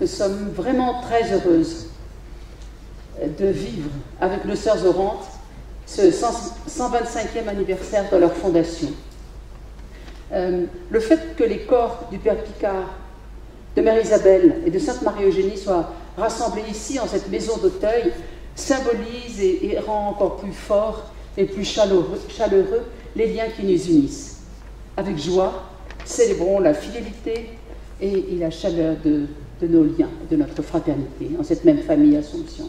nous sommes vraiment très heureuses de vivre avec nos sœurs Orantes ce 125e anniversaire de leur fondation. Le fait que les corps du Père Picard, de Mère Isabelle et de Sainte Marie-Eugénie soient rassemblés ici, en cette maison d'Auteuil, symbolise et rend encore plus fort et plus chaleureux les liens qui nous unissent. Avec joie, célébrons la fidélité et la chaleur de nos liens, de notre fraternité, en cette même famille Assomption.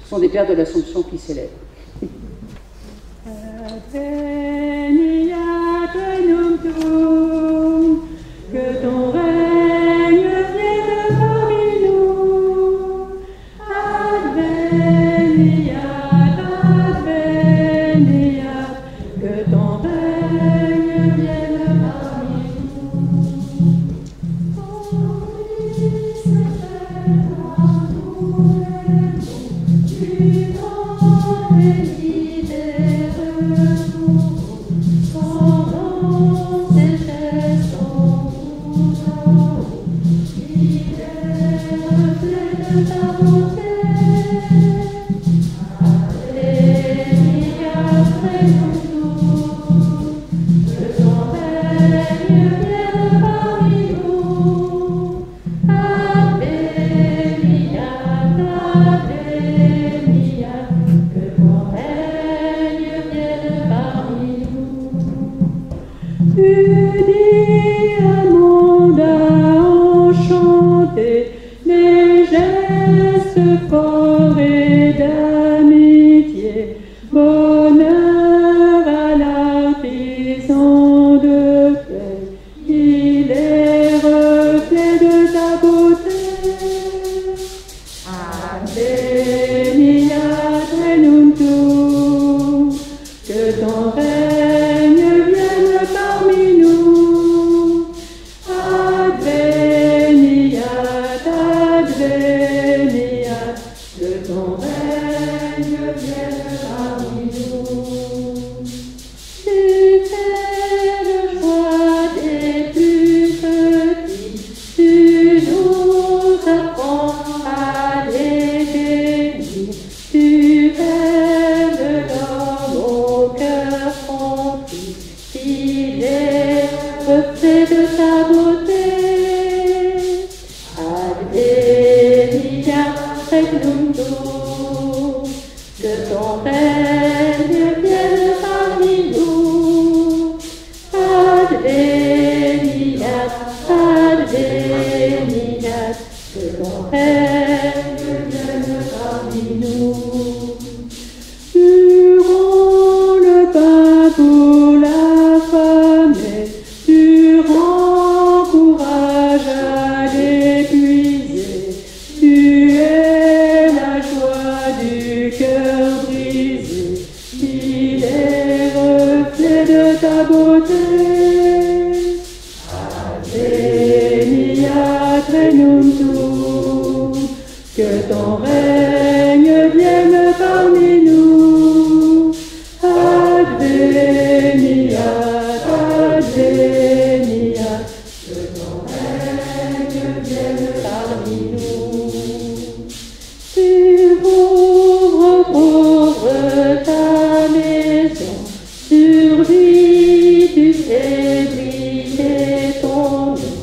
Ce sont des pères de l'Assomption qui célèbrent. Que ton règne vienne parmi nous. Adveniat, adveniat, que ton règne vienne parmi nous. Ton Fils à nous du grand béni des retours, pendant ces gestes en courant, il est reflet de ta bonté. Alléluia, près-nous, que ton règne vienne parmi nous. Alléluia, alléluia, que ton règne vienne parmi nous. Unis un monde à enchanter, les gestes forts et d'amitié, bonheur à l'artisan de paix, il est reflet de ta beauté. Adveniat renuntur, que ton règne vienne parmi nous. Adveniat, adveniat, que ton règne vienne parmi nous. Tu fais le choix des plus petits, tu nous apprends à les bénir, tu aimes l'homme au cœur rempli, il est reflet de ta beauté. Adveniat renuntur, que ton règne vienne parmi nous. Adveniat, adveniat, que ton règne vienne parmi nous. Tu rends le pain pour l'affamé, tu rends courage à l'épuisé, tu es la joie du cœur brisé, il est reflet de ta beauté. Adveniat renuntur, que ton règne vienne parmi nous. Adveniat, adveniat, que ton règne vienne parmi nous. Tu ouvres pauvre ta maison, sur lui tu fais briller ton nom.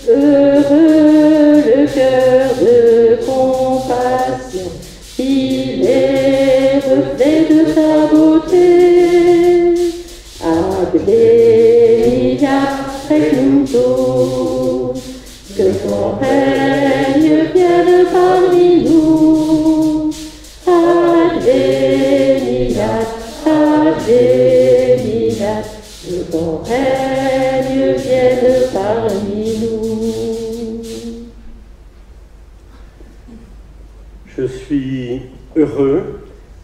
Heureux le cœur de compassion, il est reflet de ta beauté. Adveniat renuntur, que ton règne vienne parmi nous. Adveniat, adveniat, que ton règne vienne parmi nous. Je suis heureux,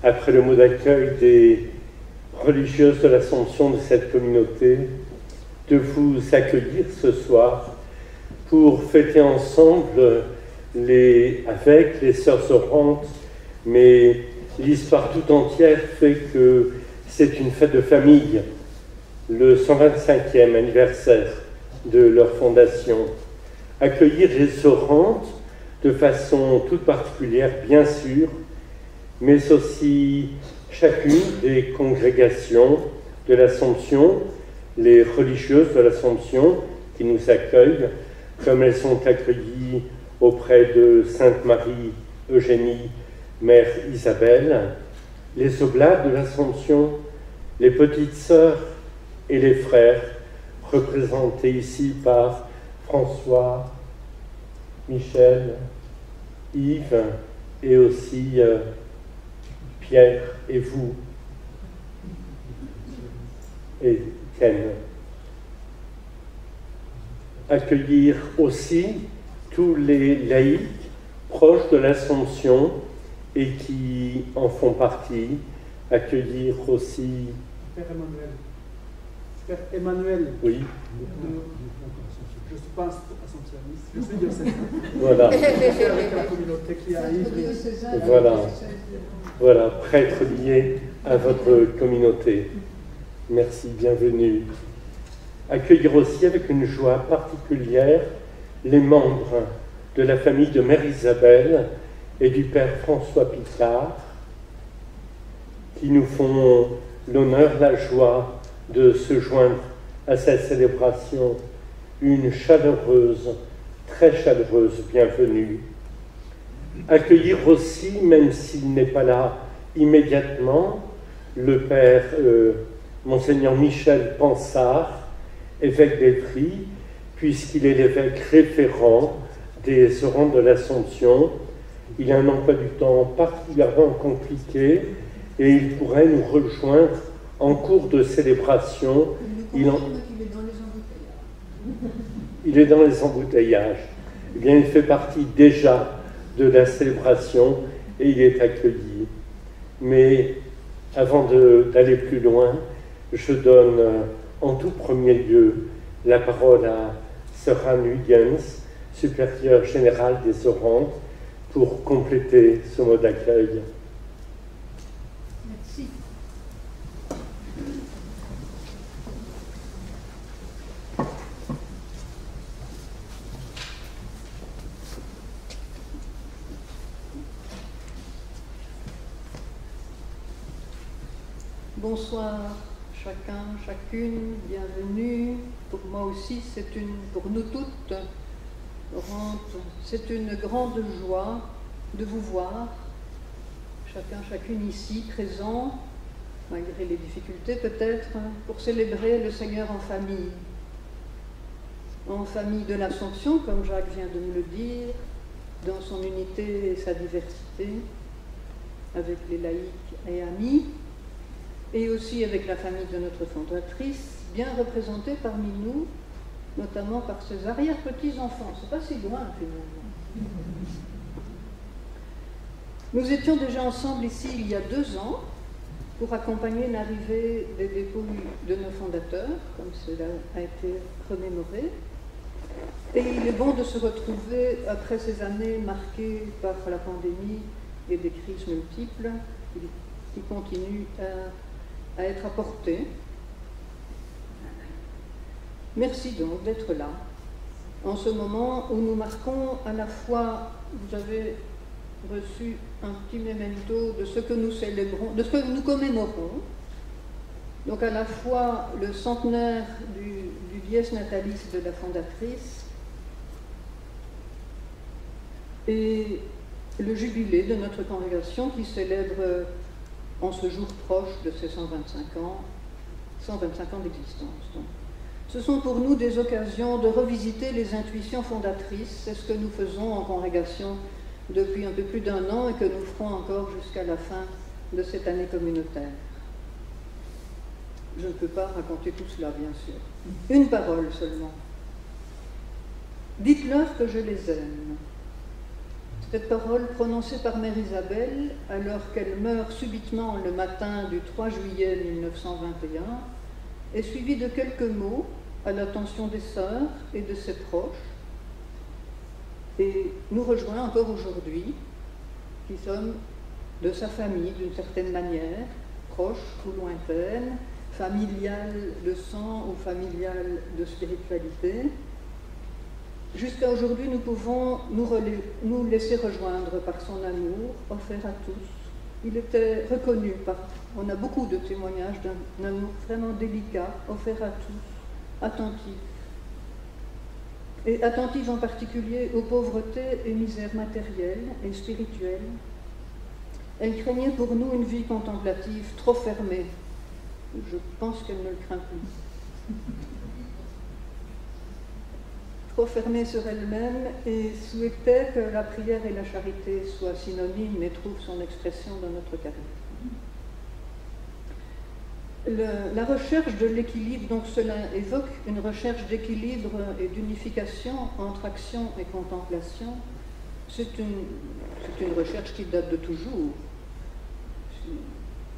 après le mot d'accueil des religieuses de l'Assomption de cette communauté, de vous accueillir ce soir pour fêter ensemble avec les sœurs Orantes, mais l'histoire tout entière fait que c'est une fête de famille, le 125e anniversaire de leur fondation. Accueillir les Orantes de façon toute particulière, bien sûr, mais aussi chacune des congrégations de l'Assomption, les religieuses de l'Assomption qui nous accueillent, comme elles sont accueillies auprès de Sainte Marie Eugénie, Mère Isabelle, les oblates de l'Assomption, les petites sœurs et les frères, représentés ici par François, Michel, Yves et aussi Pierre et vous, et Ken. Accueillir aussi tous les laïcs proches de l'Assomption et qui en font partie. Accueillir aussi... Père Emmanuel. Père Emmanuel. Oui. Je ne suis pas assomptionniste, je suis diocésain. Voilà. Je suis avec la communauté qui arrive. Voilà, prêtre lié à votre communauté. Merci, bienvenue. Accueillir aussi avec une joie particulière les membres de la famille de Mère Isabelle et du Père François Picard, qui nous font l'honneur, la joie de se joindre à cette célébration. Une chaleureuse, très chaleureuse bienvenue. Accueillir aussi, même s'il n'est pas là immédiatement, le Père Monseigneur Michel Pansard, évêque d'Évry, puisqu'il est l'évêque référent des Orants de l'Assomption. Il a un emploi du temps particulièrement compliqué et il pourrait nous rejoindre en cours de célébration. Il est dans les embouteillages. Eh bien, il fait partie déjà de la célébration et il est accueilli. Mais avant d'aller plus loin, je donne en tout premier lieu la parole à Sœur Anne Huygens, supérieure générale des Orantes, pour compléter ce mot d'accueil. Merci. Bonsoir chacun, chacune, bienvenue. Pour moi aussi, pour nous toutes, c'est une grande joie de vous voir, chacun, chacune ici, présent, malgré les difficultés peut-être, pour célébrer le Seigneur en famille de l'Assomption, comme Jacques vient de nous le dire, dans son unité et sa diversité, avec les laïcs et amis, et aussi avec la famille de notre fondatrice, bien représentée parmi nous, notamment par ses arrière-petits-enfants. C'est pas si loin, finalement. Nous étions déjà ensemble ici il y a 2 ans pour accompagner l'arrivée des dépouilles de nos fondateurs, comme cela a été remémoré. Et il est bon de se retrouver après ces années marquées par la pandémie et des crises multiples qui continuent à être apportées. Merci donc d'être là, en ce moment où nous marquons à la fois, vous avez reçu un petit memento de ce que nous célébrons, de ce que nous commémorons, donc à la fois le centenaire du dies natalis de la fondatrice et le jubilé de notre congrégation qui célèbre en ce jour proche de ses 125 ans d'existence. Donc. Ce sont pour nous des occasions de revisiter les intuitions fondatrices. C'est ce que nous faisons en congrégation depuis un peu plus d'1 an et que nous ferons encore jusqu'à la fin de cette année communautaire. Je ne peux pas raconter tout cela, bien sûr. Une parole seulement. Dites-leur que je les aime. Cette parole prononcée par Mère Isabelle alors qu'elle meurt subitement le matin du 3 juillet 1921 est suivie de quelques mots à l'attention des sœurs et de ses proches et nous rejoint encore aujourd'hui, qui sommes de sa famille d'une certaine manière, proche ou lointaine, familiale de sang ou familiale de spiritualité, Jusqu'à aujourd'hui, nous pouvons nous laisser rejoindre par son amour, offert à tous. Il était reconnu on a beaucoup de témoignages d'un amour vraiment délicat, offert à tous, attentif. Et attentif en particulier aux pauvretés et misères matérielles et spirituelles. Elle craignait pour nous une vie contemplative trop fermée. Je pense qu'elle ne le craint plus. Trop fermée sur elle-même et souhaitait que la prière et la charité soient synonymes et trouvent son expression dans notre charisme. La recherche de l'équilibre, donc cela évoque une recherche d'équilibre et d'unification entre action et contemplation. C'est une recherche qui date de toujours.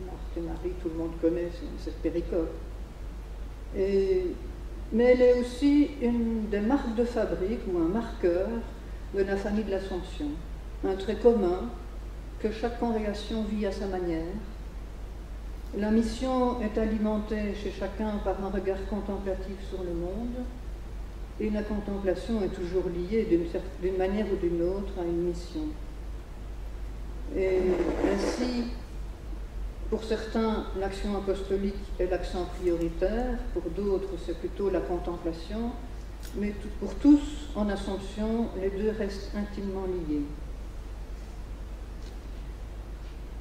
Marthe et Marie, tout le monde connaît cette péricope. Mais elle est aussi une des marques de fabrique ou un marqueur de la famille de l'Assomption. Un trait commun que chaque congrégation vit à sa manière. La mission est alimentée chez chacun par un regard contemplatif sur le monde, et la contemplation est toujours liée d'une manière ou d'une autre à une mission. Et ainsi, pour certains, l'action apostolique est l'accent prioritaire, pour d'autres, c'est plutôt la contemplation, mais pour tous, en Assomption, les deux restent intimement liés.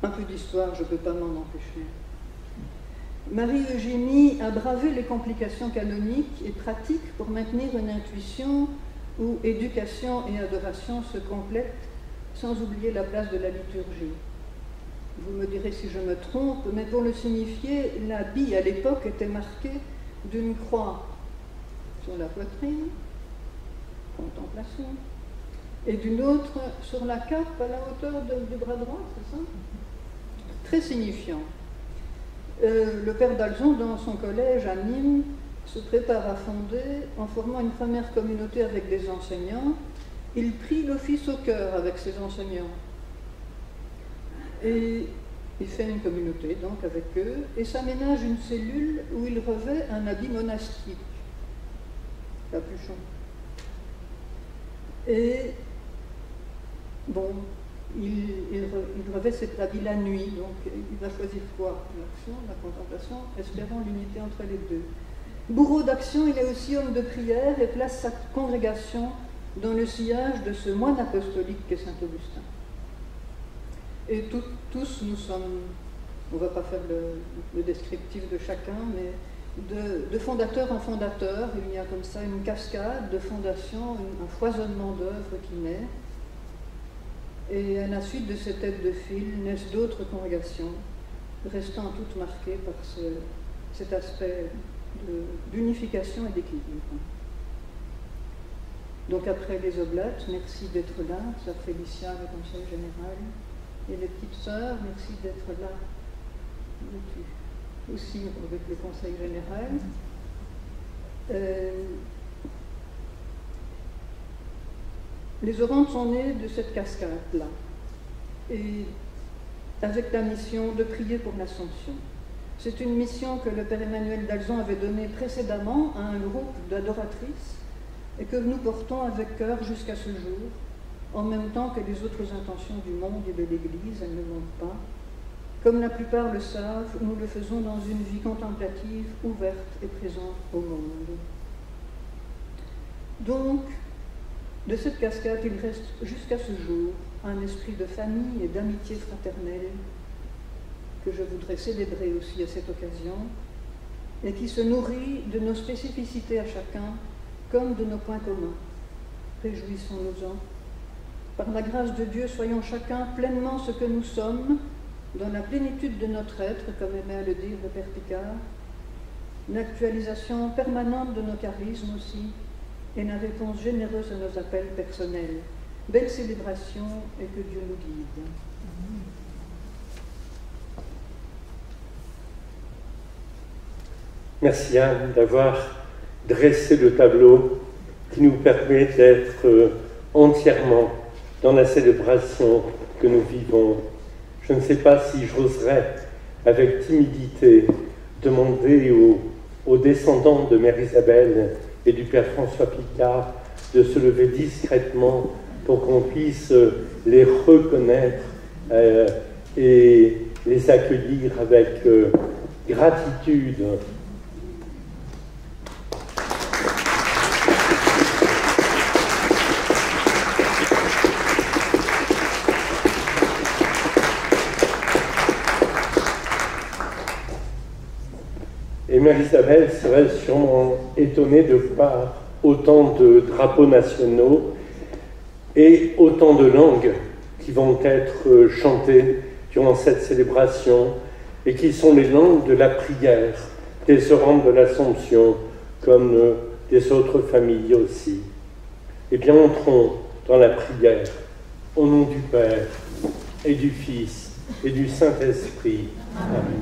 Un peu d'histoire, je ne peux pas m'en empêcher. Marie-Eugénie a bravé les complications canoniques et pratiques pour maintenir une intuition où éducation et adoration se complètent sans oublier la place de la liturgie. Vous me direz si je me trompe, mais pour le signifier, l'habit à l'époque était marqué d'une croix sur la poitrine, contemplation, et d'une autre sur la cape à la hauteur du bras droit, c'est ça? Très signifiant. Le père d'Alzon, dans son collège à Nîmes, se prépare à fonder, en formant une première communauté avec des enseignants. Il prie l'office au cœur avec ses enseignants. Et il fait une communauté, donc, avec eux, et s'aménage une cellule où il revêt un habit monastique, capuchon. Et, bon, il revêt cet habit la nuit, donc il va choisir quoi? L'action, la contemplation, espérant l'unité entre les deux. Bourreau d'action, il est aussi homme de prière et place sa congrégation dans le sillage de ce moine apostolique qu'est Saint-Augustin. Et tous nous sommes, on ne va pas faire le descriptif de chacun, mais de fondateur en fondateur, il y a comme ça une cascade de fondations, un foisonnement d'œuvres qui naît. Et à la suite de ces têtes de file naissent d'autres congrégations, restant toutes marquées par cet aspect d'unification et d'équilibre. Donc après les oblates, merci d'être là, sœur Félicia, le conseil général, et les petites sœurs, merci d'être là aussi avec le conseil général. Les Orantes sont nées de cette cascade-là, et avec la mission de prier pour l'Assomption. C'est une mission que le Père Emmanuel d'Alzon avait donnée précédemment à un groupe d'adoratrices et que nous portons avec cœur jusqu'à ce jour, en même temps que les autres intentions du monde et de l'Église, elles ne manquent pas. Comme la plupart le savent, nous le faisons dans une vie contemplative, ouverte et présente au monde. Donc, de cette cascade, il reste jusqu'à ce jour un esprit de famille et d'amitié fraternelle que je voudrais célébrer aussi à cette occasion et qui se nourrit de nos spécificités à chacun comme de nos points communs. Réjouissons-nous-en. Par la grâce de Dieu, soyons chacun pleinement ce que nous sommes, dans la plénitude de notre être, comme aimait à le dire le Père Picard, l'actualisation permanente de nos charismes aussi, et la réponse généreuse à nos appels personnels. Belle célébration et que Dieu nous guide. Merci Anne d'avoir dressé le tableau qui nous permet d'être entièrement dans la célébration que nous vivons. Je ne sais pas si j'oserais, avec timidité, demander aux descendants de Mère Isabelle et du Père François Picard de se lever discrètement pour qu'on puisse les reconnaître et les accueillir avec gratitude. Et Mère Isabelle serait sûrement étonnée de voir autant de drapeaux nationaux et autant de langues qui vont être chantées durant cette célébration et qui sont les langues de la prière des Orantes de l'Assomption, comme des autres familles aussi. Eh bien, entrons dans la prière, au nom du Père et du Fils et du Saint-Esprit. Amen.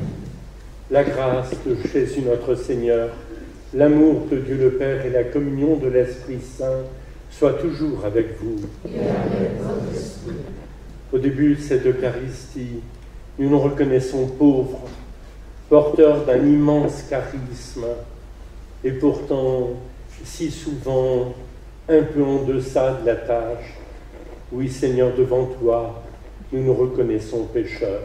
La grâce de Jésus notre Seigneur, l'amour de Dieu le Père et la communion de l'Esprit Saint soient toujours avec vous. Et avec votre esprit. Au début de cette Eucharistie, nous nous reconnaissons pauvres, porteurs d'un immense charisme, et pourtant si souvent un peu en deçà de la tâche. Oui, Seigneur, devant toi, nous nous reconnaissons pécheurs.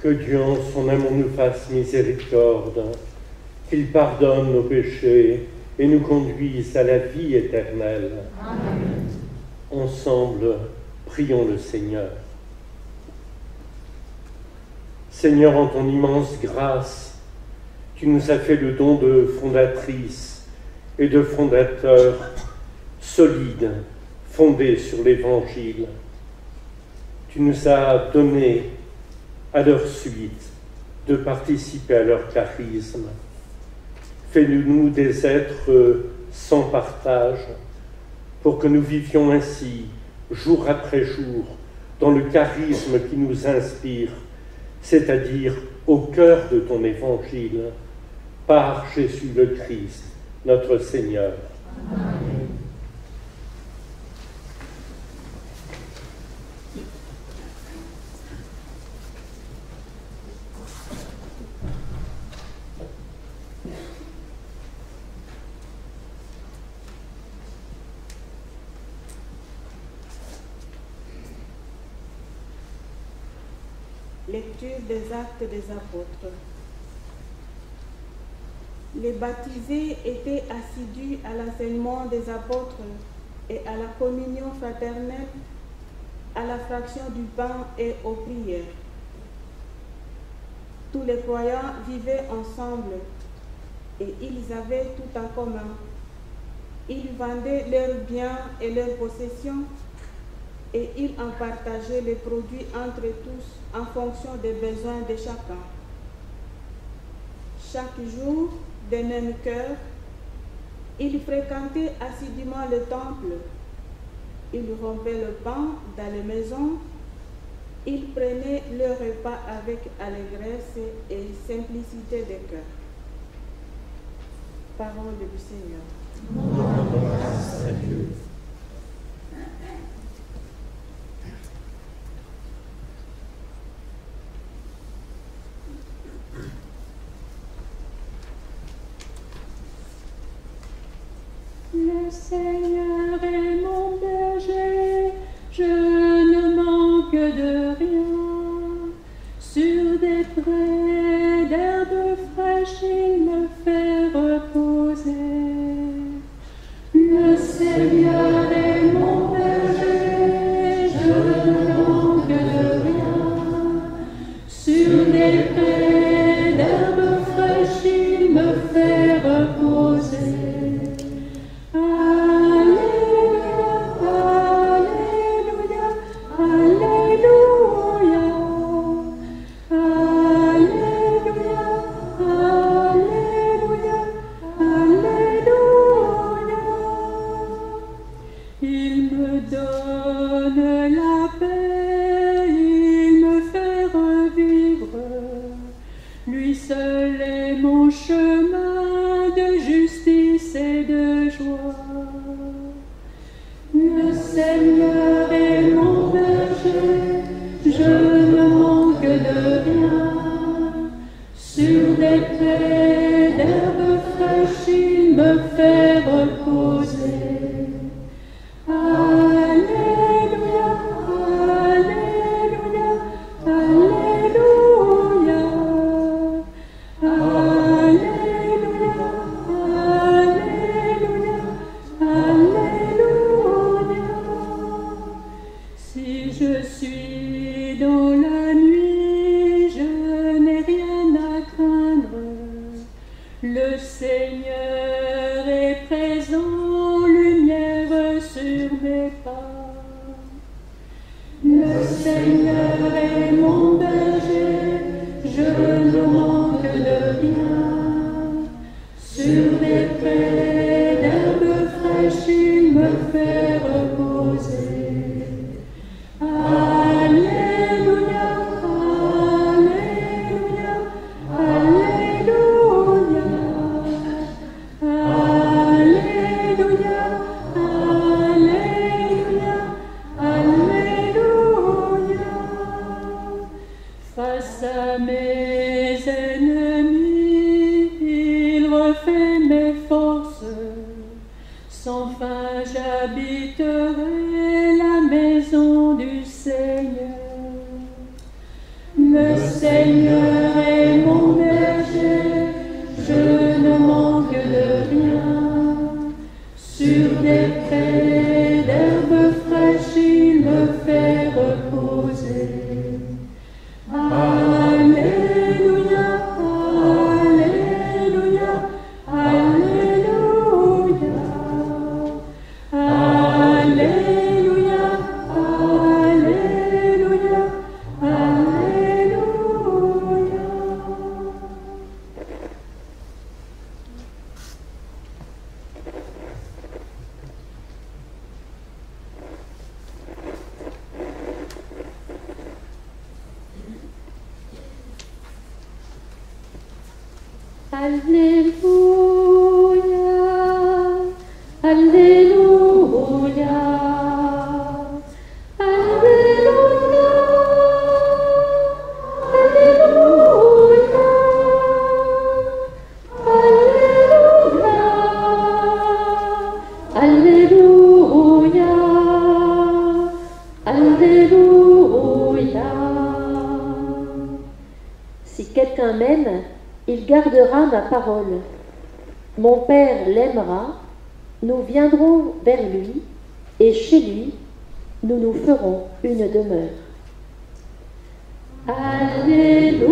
Que Dieu en son amour nous fasse miséricorde, qu'il pardonne nos péchés et nous conduise à la vie éternelle. Amen. Ensemble, prions le Seigneur. Seigneur, en ton immense grâce, tu nous as fait le don de fondatrices et de fondateurs solides, fondés sur l'Évangile. Tu nous as donné à leur suite de participer à leur charisme. Fais-nous des êtres sans partage, pour que nous vivions ainsi, jour après jour, dans le charisme qui nous inspire, c'est-à-dire au cœur de ton évangile, par Jésus le Christ, notre Seigneur. Amen. Lecture des Actes des Apôtres. Les baptisés étaient assidus à l'enseignement des apôtres et à la communion fraternelle, à la fraction du pain et aux prières. tous les croyants vivaient ensemble et ils avaient tout en commun. Ils vendaient leurs biens et leurs possessions et ils en partageaient les produits entre tous en fonction des besoins de chacun. Chaque jour, des mêmes cœurs, ils fréquentaient assidûment le temple. Ils rompaient le pain dans les maisons. Ils prenaient leur repas avec allégresse et simplicité de cœur. Parole du Seigneur. Grâce à Dieu. Le Seigneur est mon berger, je ne manque de rien. Sur des prés d'herbes fraîches, il me fait reposer. Le Seigneur est mon berger, je ne manque de rien. Sur des prés d'herbes fraîches, il me fait reposer. Si quelqu'un m'aime, il gardera ma parole. Mon Père l'aimera, nous viendrons vers lui, et chez lui, nous nous ferons une demeure. Alléluia.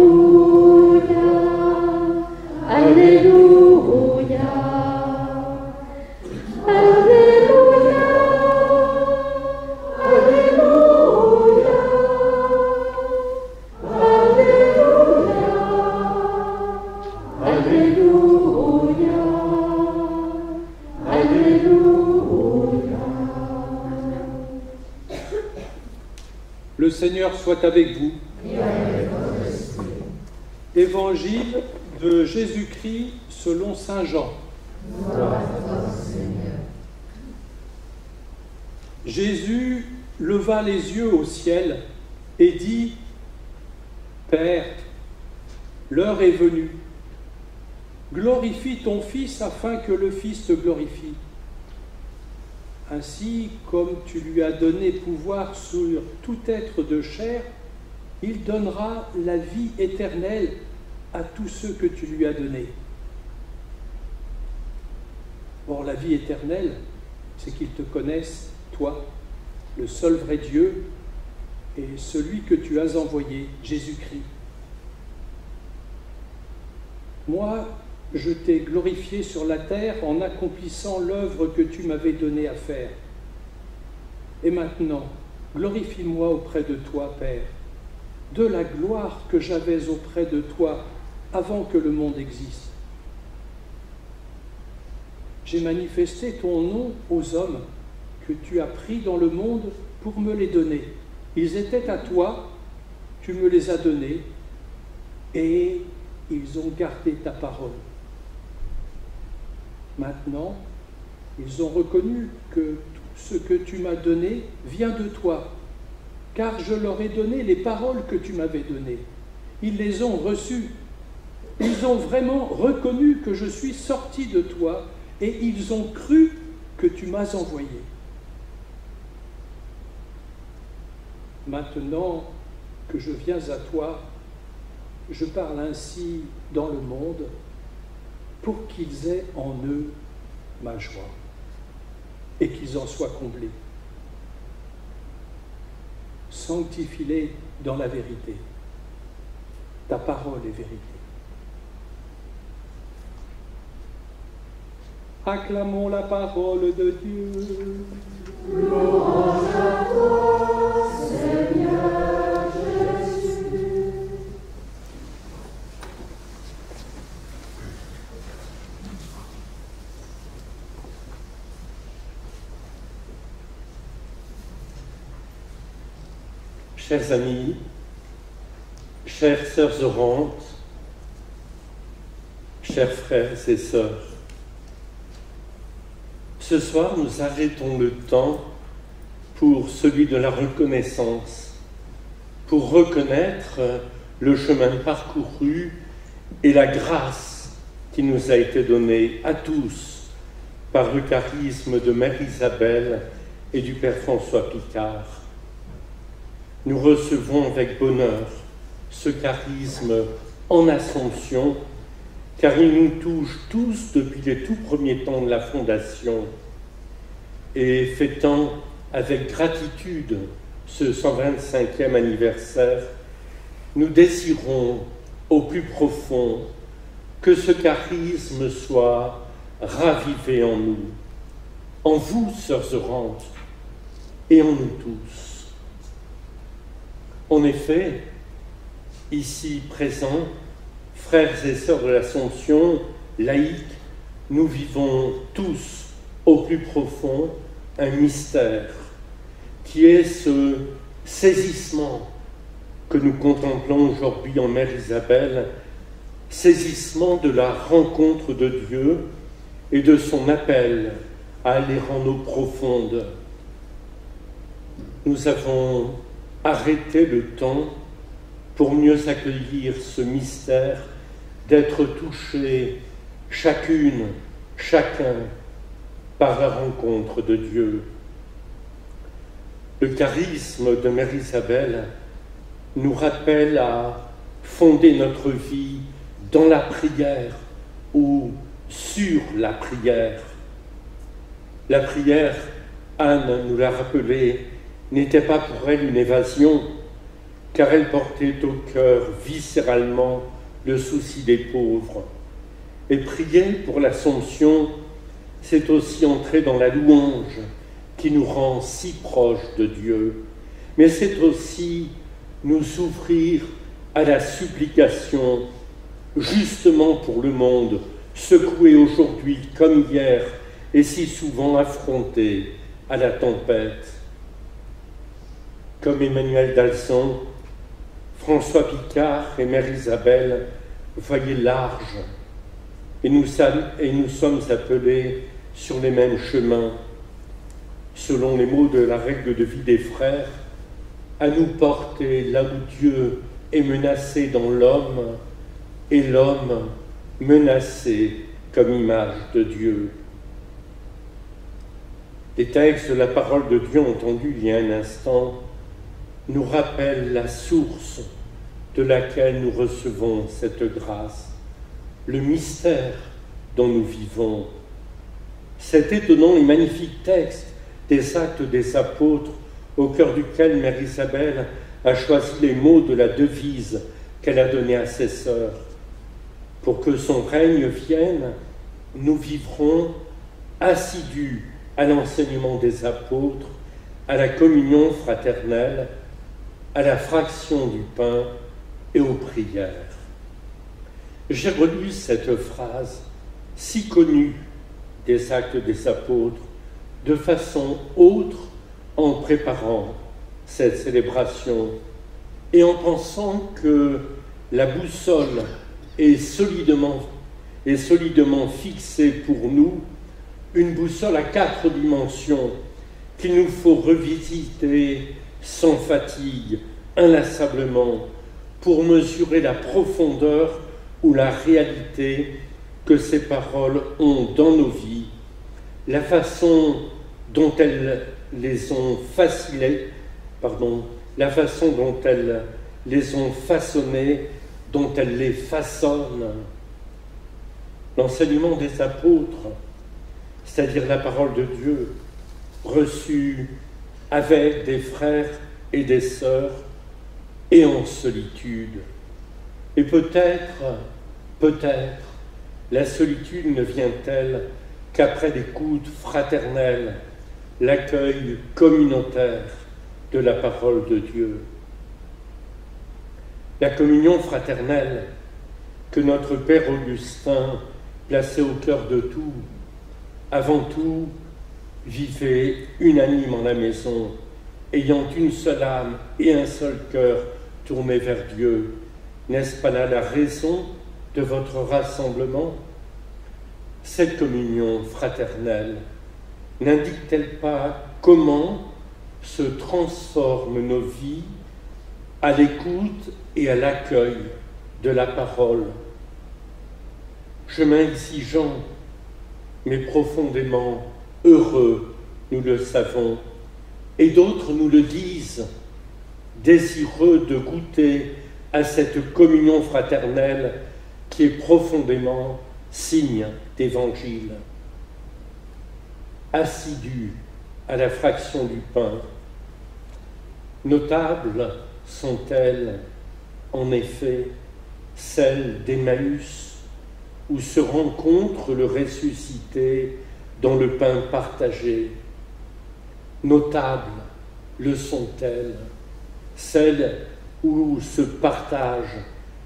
Seigneur soit avec vous. Évangile de Jésus-Christ selon saint Jean. Jésus leva les yeux au ciel et dit : Père, l'heure est venue. Glorifie ton Fils afin que le Fils te glorifie. Ainsi, comme tu lui as donné pouvoir sur tout être de chair, il donnera la vie éternelle à tous ceux que tu lui as donnés. Or, la vie éternelle, c'est qu'ils te connaissent, toi, le seul vrai Dieu, et celui que tu as envoyé, Jésus-Christ. Moi, je t'ai glorifié sur la terre en accomplissant l'œuvre que tu m'avais donnée à faire. Et maintenant, glorifie-moi auprès de toi, Père, de la gloire que j'avais auprès de toi avant que le monde existe. J'ai manifesté ton nom aux hommes que tu as pris dans le monde pour me les donner. Ils étaient à toi, tu me les as donnés, et ils ont gardé ta parole. Maintenant, ils ont reconnu que tout ce que tu m'as donné vient de toi, car je leur ai donné les paroles que tu m'avais données. Ils les ont reçues. Ils ont vraiment reconnu que je suis sorti de toi, et ils ont cru que tu m'as envoyé. Maintenant que je viens à toi, je parle ainsi dans le monde pour qu'ils aient en eux ma joie et qu'ils en soient comblés. Sanctifie-les dans la vérité. Ta parole est vérité. Acclamons la parole de Dieu. Louange à toi, Seigneur Jésus. Chers amis, chères sœurs orantes, chers frères et sœurs, ce soir, nous arrêtons le temps pour celui de la reconnaissance, pour reconnaître le chemin parcouru et la grâce qui nous a été donnée à tous par le charisme de Mère Isabelle et du Père François Picard. Nous recevons avec bonheur ce charisme en Assomption, car il nous touche tous depuis les tout premiers temps de la Fondation. Et fêtant avec gratitude ce 125e anniversaire, nous désirons au plus profond que ce charisme soit ravivé en nous, en vous, sœurs orantes, et en nous tous. En effet, ici présents, frères et sœurs de l'Assomption, laïcs, nous vivons tous au plus profond un mystère qui est ce saisissement que nous contemplons aujourd'hui en Mère Isabelle, saisissement de la rencontre de Dieu et de son appel à aller en eau profonde. Nous avons arrêté le temps pour mieux accueillir ce mystère d'être touchés chacune, chacun, par la rencontre de Dieu. Le charisme de Mère Isabelle nous rappelle à fonder notre vie dans la prière ou sur la prière. La prière, Anne nous l'a rappelé, n'était pas pour elle une évasion, car elle portait au cœur viscéralement le souci des pauvres. Et prier pour l'Assomption, c'est aussi entrer dans la louange qui nous rend si proches de Dieu, mais c'est aussi nous ouvrir à la supplication, justement pour le monde, secoué aujourd'hui comme hier et si souvent affronté à la tempête. comme Emmanuel Dalson, François Picard et Mère Isabelle voyaient large, et nous sommes appelés sur les mêmes chemins, selon les mots de la règle de vie des frères, à nous porter là où Dieu est menacé dans l'homme, et l'homme menacé comme image de Dieu. Les textes de la parole de Dieu entendus il y a un instant nous rappellent la source de laquelle nous recevons cette grâce, le mystère dont nous vivons. Cet étonnant et magnifique texte des Actes des Apôtres, au cœur duquel Mère Isabelle a choisi les mots de la devise qu'elle a donnée à ses sœurs. Pour que son règne vienne, nous vivrons assidus à l'enseignement des apôtres, à la communion fraternelle, à la fraction du pain et aux prières. J'ai relu cette phrase si connue des Actes des Apôtres de façon autre en préparant cette célébration et en pensant que la boussole est solidement fixée pour nous, une boussole à 4 dimensions qu'il nous faut revisiter sans fatigue, inlassablement, pour mesurer la profondeur ou la réalité que ces paroles ont dans nos vies, la façon dont elles les ont façonnées, dont elles les façonnent. L'enseignement des apôtres, c'est-à-dire la parole de Dieu, reçue avec des frères et des sœurs et en solitude. Et peut-être, la solitude ne vient-elle qu'après l'écoute fraternelle, l'accueil communautaire de la parole de Dieu. La communion fraternelle que notre Père Augustin plaçait au cœur de tout, avant tout, vivez unanime en la maison, ayant une seule âme et un seul cœur tournés vers Dieu. N'est-ce pas là la raison de votre rassemblement? Cette communion fraternelle n'indique-t-elle pas comment se transforment nos vies à l'écoute et à l'accueil de la parole? Chemin exigeant, mais profondément heureux, nous le savons, et d'autres nous le disent, désireux de goûter à cette communion fraternelle qui est profondément signe d'évangile. Assidus à la fraction du pain, notables sont-elles, en effet, celles d'Emmaüs, où se rencontre le ressuscité dans le pain partagé. Notables le sont-elles, celles où se partage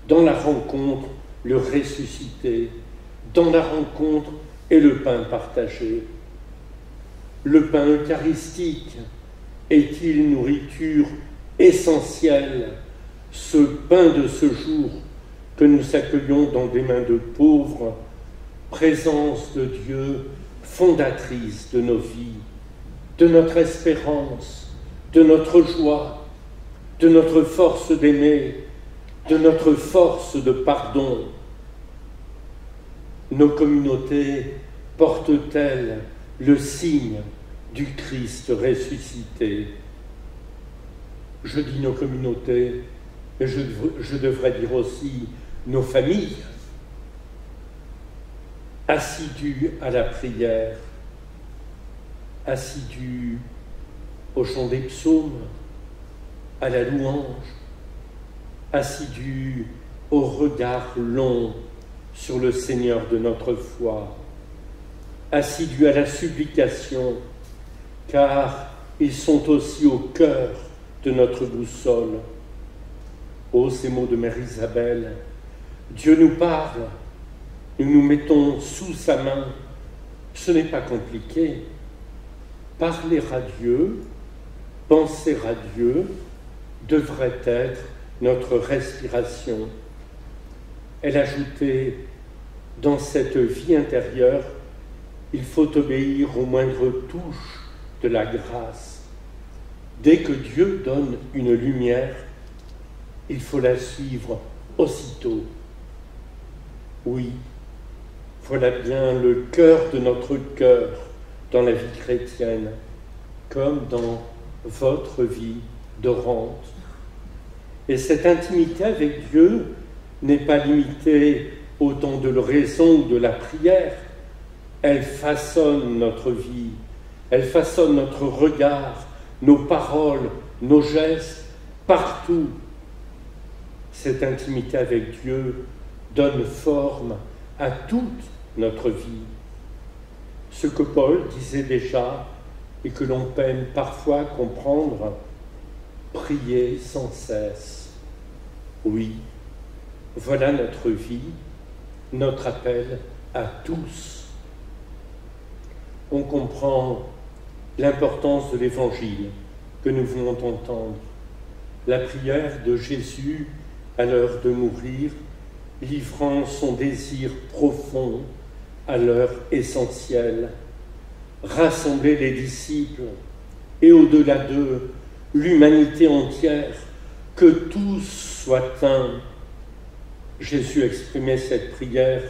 dans la rencontre le ressuscité, dans la rencontre et le pain partagé. Le pain eucharistique est-il nourriture essentielle, ce pain de ce jour que nous accueillons dans des mains de pauvres, présence de Dieu fondatrice de nos vies, de notre espérance, de notre joie, de notre force d'aimer, de notre force de pardon. Nos communautés portent-elles le signe du Christ ressuscité? Je dis nos communautés, mais je devrais dire aussi nos familles, assidus à la prière, assidus au chant des psaumes, à la louange, assidus au regard long sur le Seigneur de notre foi, assidus à la supplication, car ils sont aussi au cœur de notre boussole. Oh, ces mots de Mère Isabelle, Dieu nous parle, nous nous mettons sous sa main, ce n'est pas compliqué. Parler à Dieu, penser à Dieu, devrait être notre respiration. Elle ajoutait, dans cette vie intérieure, il faut obéir aux moindres touches de la grâce. Dès que Dieu donne une lumière, il faut la suivre aussitôt. Oui, voilà bien le cœur de notre cœur dans la vie chrétienne, comme dans votre vie d'orante. Et cette intimité avec Dieu n'est pas limitée au temps de l'oraison ou de la prière. Elle façonne notre vie, elle façonne notre regard, nos paroles, nos gestes, partout. Cette intimité avec Dieu donne forme à toute notre vie. Ce que Paul disait déjà et que l'on peine parfois à comprendre, prier sans cesse. Oui, voilà notre vie, notre appel à tous. On comprend l'importance de l'Évangile que nous venons d'entendre. La prière de Jésus à l'heure de mourir, livrant son désir profond à l'heure essentielle. Rassembler les disciples et au-delà d'eux, l'humanité entière, que tous soient un. Jésus exprimait cette prière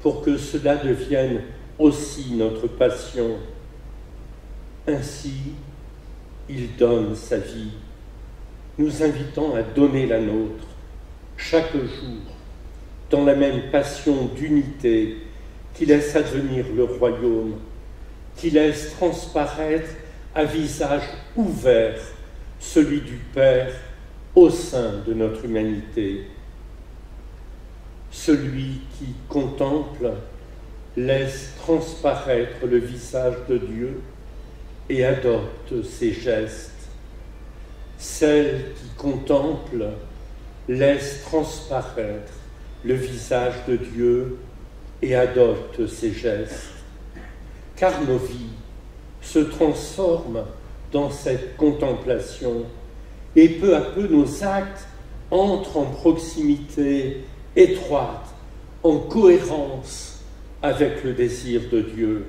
pour que cela devienne aussi notre passion. Ainsi, il donne sa vie, nous invitant à donner la nôtre, chaque jour, dans la même passion d'unité qui laisse advenir le royaume, qui laisse transparaître à visage ouvert celui du Père au sein de notre humanité. Celui qui contemple laisse transparaître le visage de Dieu et adopte ses gestes. Celle qui contemple laisse transparaître le visage de Dieu et adopte ses gestes. Car nos vies se transforment dans cette contemplation et peu à peu nos actes entrent en proximité étroite, en cohérence avec le désir de Dieu.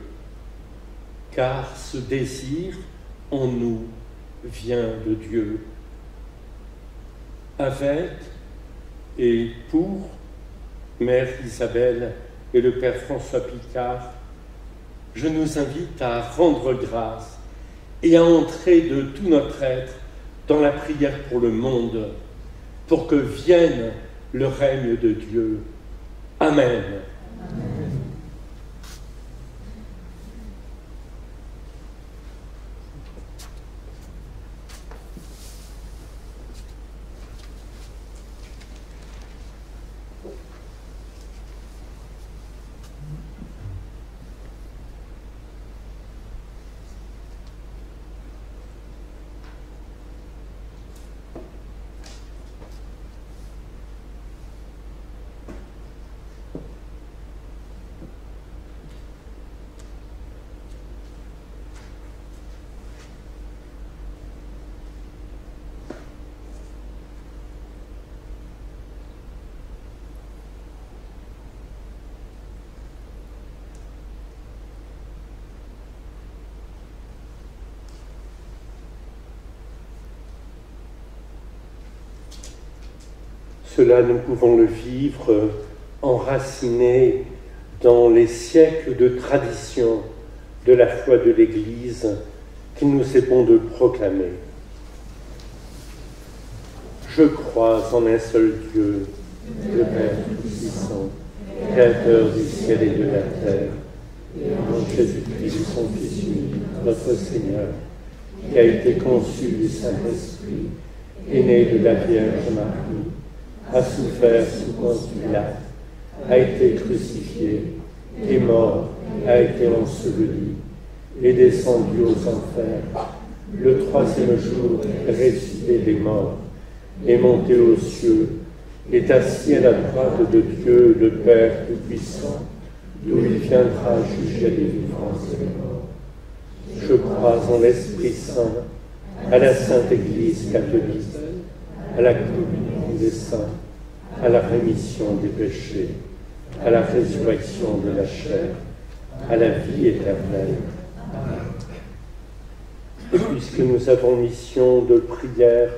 Car ce désir en nous vient de Dieu. Avec et pour Mère Isabelle et le Père François Picard, je nous invite à rendre grâce et à entrer de tout notre être dans la prière pour le monde, pour que vienne le règne de Dieu. Amen. Amen. Cela, nous pouvons le vivre enraciné dans les siècles de tradition de la foi de l'Église qu'il nous est bon de proclamer. Je crois en un seul Dieu, le Père Tout-Puissant, Créateur du ciel et de la terre, et en Jésus-Christ, son Fils unique, notre Seigneur, qui a été conçu du Saint-Esprit, est né de la Vierge Marie, a souffert sous Ponce Pilate, a été crucifié, est mort, a été enseveli, est descendu aux enfers, le troisième jour ressuscité des morts, est monté aux cieux, est assis à la droite de Dieu, le Père Tout-Puissant, d'où il viendra juger les vivants et les morts. Je crois en l'Esprit Saint, à la Sainte Église catholique, à la communion des saints, à la rémission des péchés, à la résurrection de la chair, à la vie éternelle. Puisque nous avons mission de prière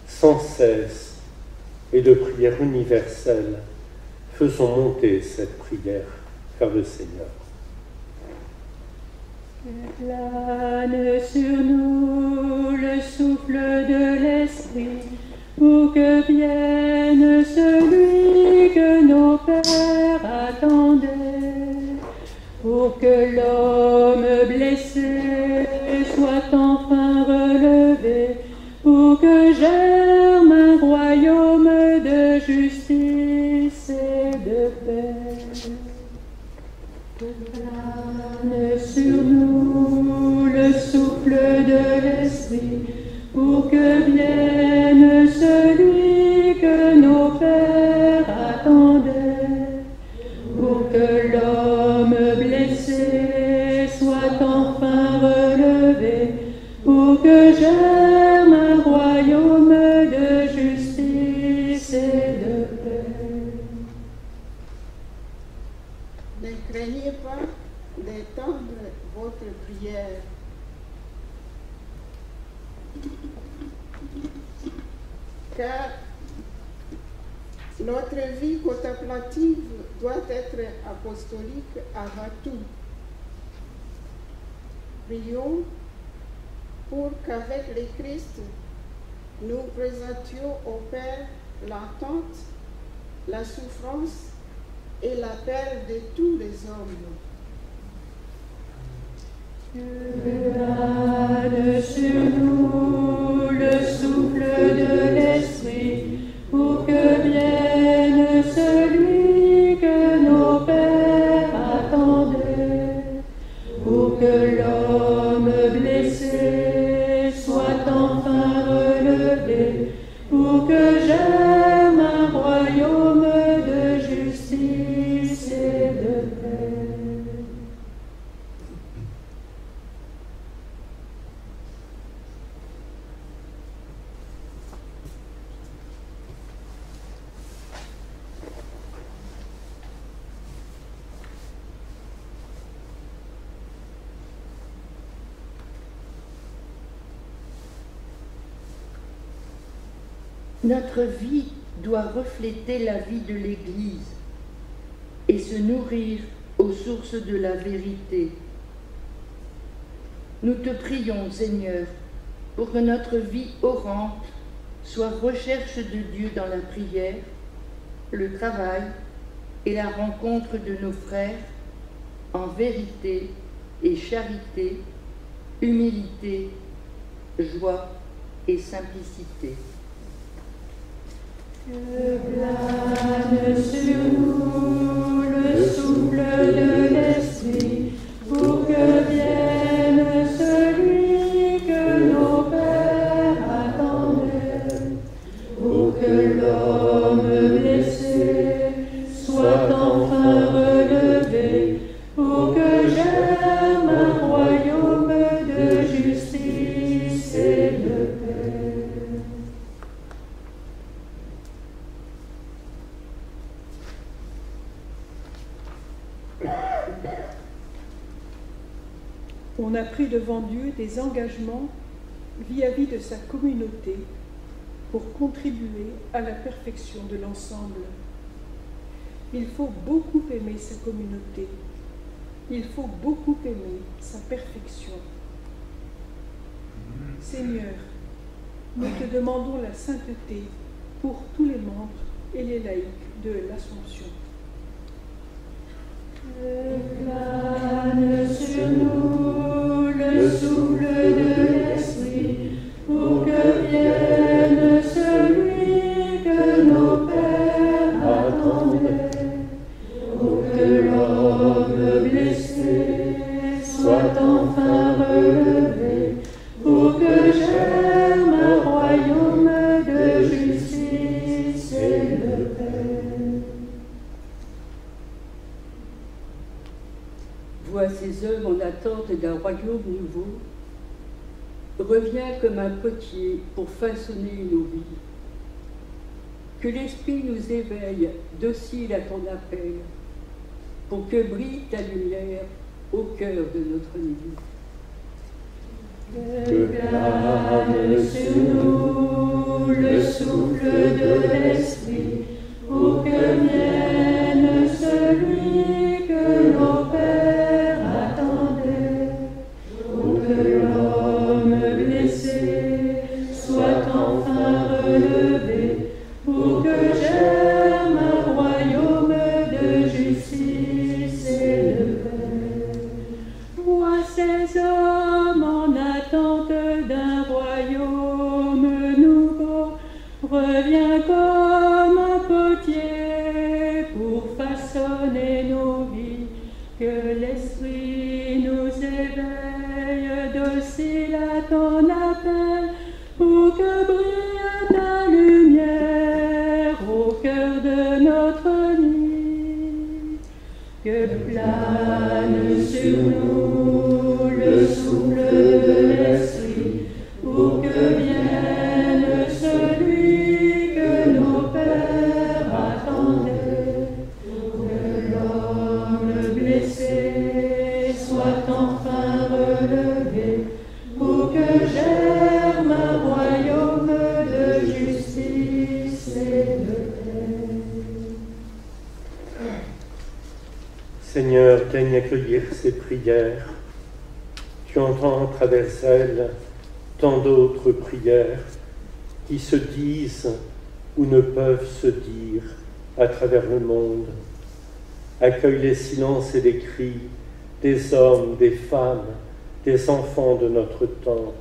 sans cesse et de prière universelle, faisons monter cette prière vers le Seigneur. Que plane sur nous le souffle de l'Esprit, pour que vienne celui que nos pères attendaient, pour que l'homme blessé soit enfin relevé, pour que germe un royaume de justice et de paix. Que plane sur nous le souffle de l'Esprit, pour que vienne celui que nos pères attendaient, pour que l'homme blessé soit enfin relevé, pour que germe un royaume de justice et de paix. Ne craignez pas d'étendre votre prière. Car notre vie contemplative doit être apostolique avant tout. Prions pour qu'avec le Christ, nous présentions au Père l'attente, la souffrance et l'appel de tous les hommes. Que plane sur nous le souffle de l'Esprit, pour que vienne celui que nos pères attendaient, pour que l'homme blessé soit enfin relevé, pour que germe un royaume de justice et de paix. Notre vie doit refléter la vie de l'Église et se nourrir aux sources de la vérité. Nous te prions, Seigneur, pour que notre vie orante soit recherche de Dieu dans la prière, le travail et la rencontre de nos frères en vérité et charité, humilité, joie et simplicité. Que plane sur nous le souffle de l'Esprit, pour que vienne celui que nos pères attendaient, pour que l'homme blessé soit enfin relevé, pour que germe un royaume de justice et de paix. On a pris devant Dieu des engagements vis-à-vis de sa communauté pour contribuer à la perfection de l'ensemble. Il faut beaucoup aimer sa communauté. Il faut beaucoup aimer sa perfection. Seigneur, nous te demandons la sainteté pour tous les membres et les laïcs de l'Assomption. Que plane sur nous le souffle de l'Esprit, pour que vienne celui que nos pères attendaient, pour que l'homme blessé soit enfin relevé, pour que germe un royaume de justice et de paix. Vois ces hommes en attente d'un royaume nouveau. Reviens comme un potier pour façonner nos vies. que l'Esprit nous éveille, docile à ton appel, pour que brille ta lumière au cœur de notre vie. Que plane sur nous le souffle de l'Esprit, pour que vienne celui que nos pères attendaient, pour que l'homme blessé soit enfin relevé, pour que germe un royaume de justice et de paix. Vois ces hommes en attente d'un royaume nouveau, reviens comme un potier pour façonner nos vies, que l'Esprit nous éveille docile à ton appel, pour que brille ta lumière au cœur de notre vie, que plane sur nous le souffle de l'Esprit, pour que vienne celui que nos pères attendaient, pour que l'homme blessé soit enfin relevé, pour que germe un royaume de justice et de paix. Seigneur, daigne accueillir ces prières. Tu entends à travers elles tant d'autres prières qui se disent ou ne peuvent se dire à travers le monde. Accueille les silences et les cris des hommes, des femmes, des enfants de notre temps.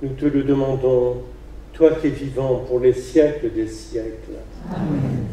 Nous te le demandons, toi qui es vivant pour les siècles des siècles. Amen.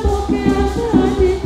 Porque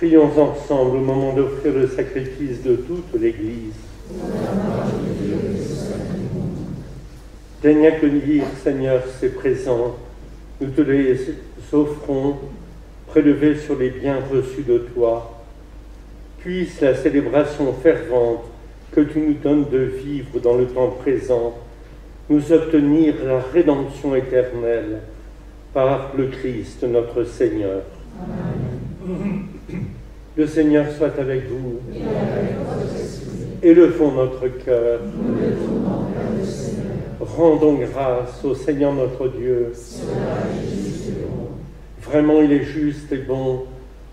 Prions ensemble au moment d'offrir le sacrifice de toute l'Église. Daigne accueillir, Seigneur, ces présents. Nous te les offrons, prélevés sur les biens reçus de toi. Puisse la célébration fervente que tu nous donnes de vivre dans le temps présent nous obtenir la rédemption éternelle par le Christ notre Seigneur. Amen. Le Seigneur soit avec vous. Et avec votre esprit. Élevons notre cœur. Nous l'élevons vers le Seigneur. Rendons grâce au Seigneur notre Dieu. Cela est juste et bon. Vraiment, il est juste et bon,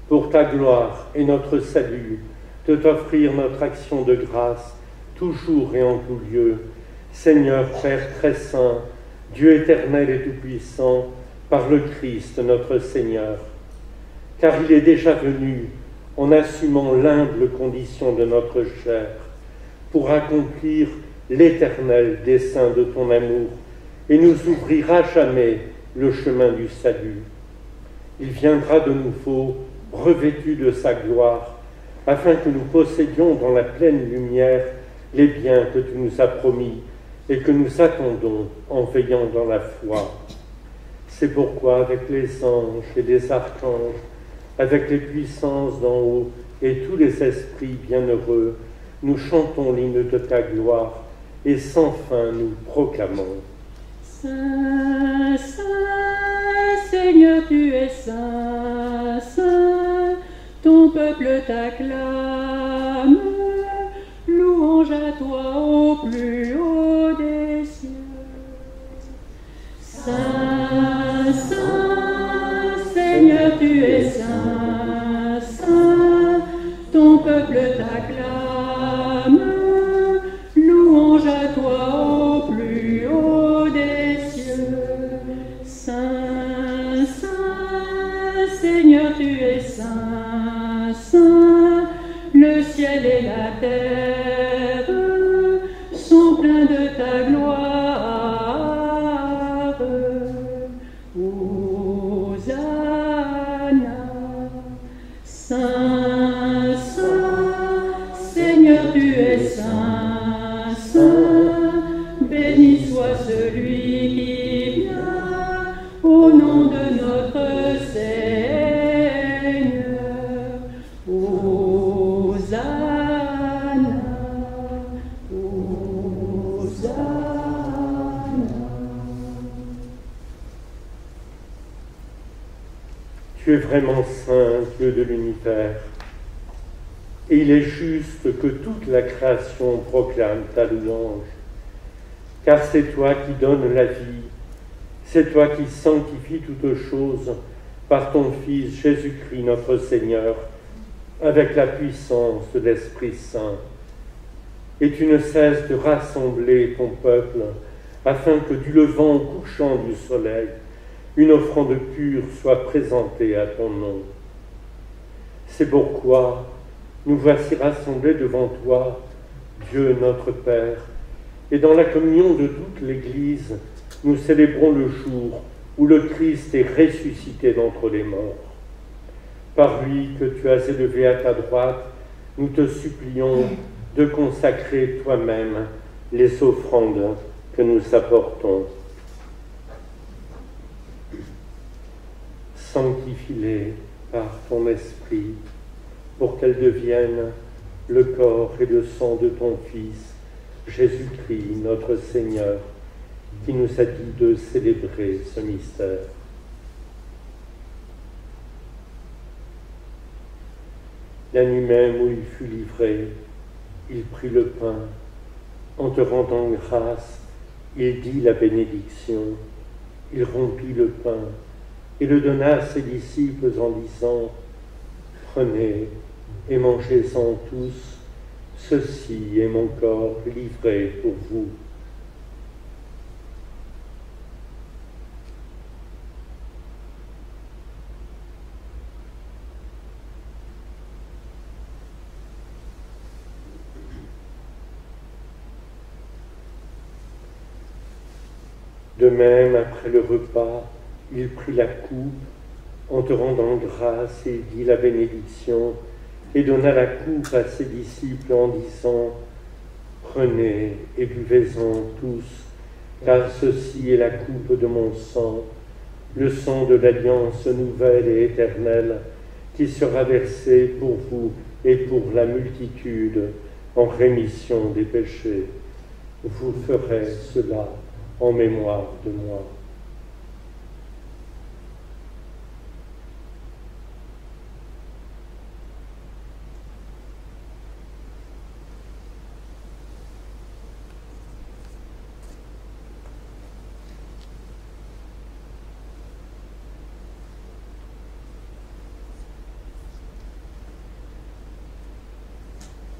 pour ta gloire et notre salut, de t'offrir notre action de grâce, toujours et en tout lieu. Seigneur, Père très saint, Dieu éternel et tout-puissant, par le Christ notre Seigneur. Car il est déjà venu en assumant l'humble condition de notre chair, pour accomplir l'éternel dessein de ton amour et nous ouvrir à jamais le chemin du salut. Il viendra de nouveau revêtu de sa gloire, afin que nous possédions dans la pleine lumière les biens que tu nous as promis et que nous attendons en veillant dans la foi. C'est pourquoi, avec les anges et les archanges, avec les puissances d'en haut et tous les esprits bienheureux, nous chantons l'hymne de ta gloire et sans fin nous proclamons. Saint, Saint, Seigneur, tu es saint, Saint, ton peuple t'acclame, louange à toi au plus haut des cieux. Saint, Saint, Seigneur, tu es saint, Saint, ton peuple t'acclame, louange à toi au plus haut des cieux. Saint, Saint, Seigneur, tu es saint, Saint, le ciel et la terre sont pleins de ta gloire. Saint, Saint, Seigneur, tu es saint, Saint, béni soit celui qui vient au nom de notre Seigneur. Hosanna, Hosanna. Tu es vraiment saint, Dieu de l'univers, et il est juste que toute la création proclame ta louange, car c'est toi qui donnes la vie, c'est toi qui sanctifies toutes choses par ton Fils Jésus-Christ notre Seigneur, avec la puissance de l'Esprit Saint. Et tu ne cesses de rassembler ton peuple, afin que du levant au couchant du soleil, une offrande pure soit présentée à ton nom. C'est pourquoi nous voici rassemblés devant toi, Dieu notre Père, et dans la communion de toute l'Église, nous célébrons le jour où le Christ est ressuscité d'entre les morts. Par lui que tu as élevé à ta droite, nous te supplions de consacrer toi-même les offrandes que nous apportons. Sanctifie-les par ton esprit, pour qu'elles deviennent le corps et le sang de ton Fils, Jésus-Christ, notre Seigneur, qui nous a dit de célébrer ce mystère. La nuit même où il fut livré, il prit le pain. En te rendant grâce, il dit la bénédiction. Il rompit le pain et le donna à ses disciples en disant : « Prenez et mangez-en tous, ceci est mon corps livré pour vous. » De même, après le repas, il prit la coupe en te rendant grâce, et dit la bénédiction, et donna la coupe à ses disciples en disant, prenez et buvez-en tous, car ceci est la coupe de mon sang, le sang de l'alliance nouvelle et éternelle, qui sera versé pour vous et pour la multitude en rémission des péchés. Vous ferez cela en mémoire de moi.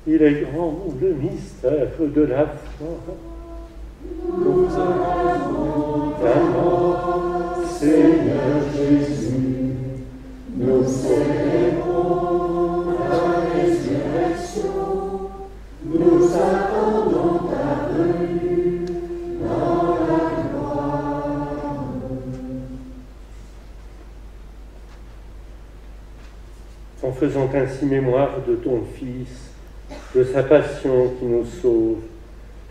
Il est grand le mystère de la foi. Nous avons ta mort, Seigneur Jésus. Nous célébrons ta résurrection. Nous attendons ta venue dans la gloire. En faisant ainsi mémoire de ton Fils, de sa passion qui nous sauve,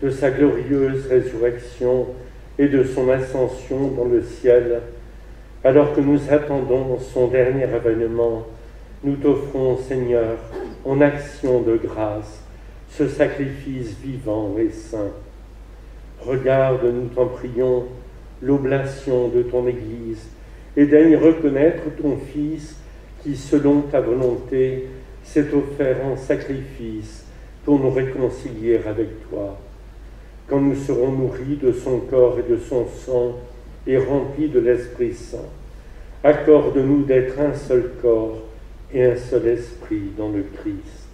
de sa glorieuse résurrection et de son ascension dans le ciel, alors que nous attendons son dernier avènement, nous t'offrons, Seigneur, en action de grâce, ce sacrifice vivant et saint. Regarde, nous t'en prions, l'oblation de ton Église, et daigne reconnaître ton Fils qui, selon ta volonté, s'est offert en sacrifice pour nous réconcilier avec toi. Quand nous serons nourris de son corps et de son sang et remplis de l'Esprit Saint, accorde-nous d'être un seul corps et un seul esprit dans le Christ.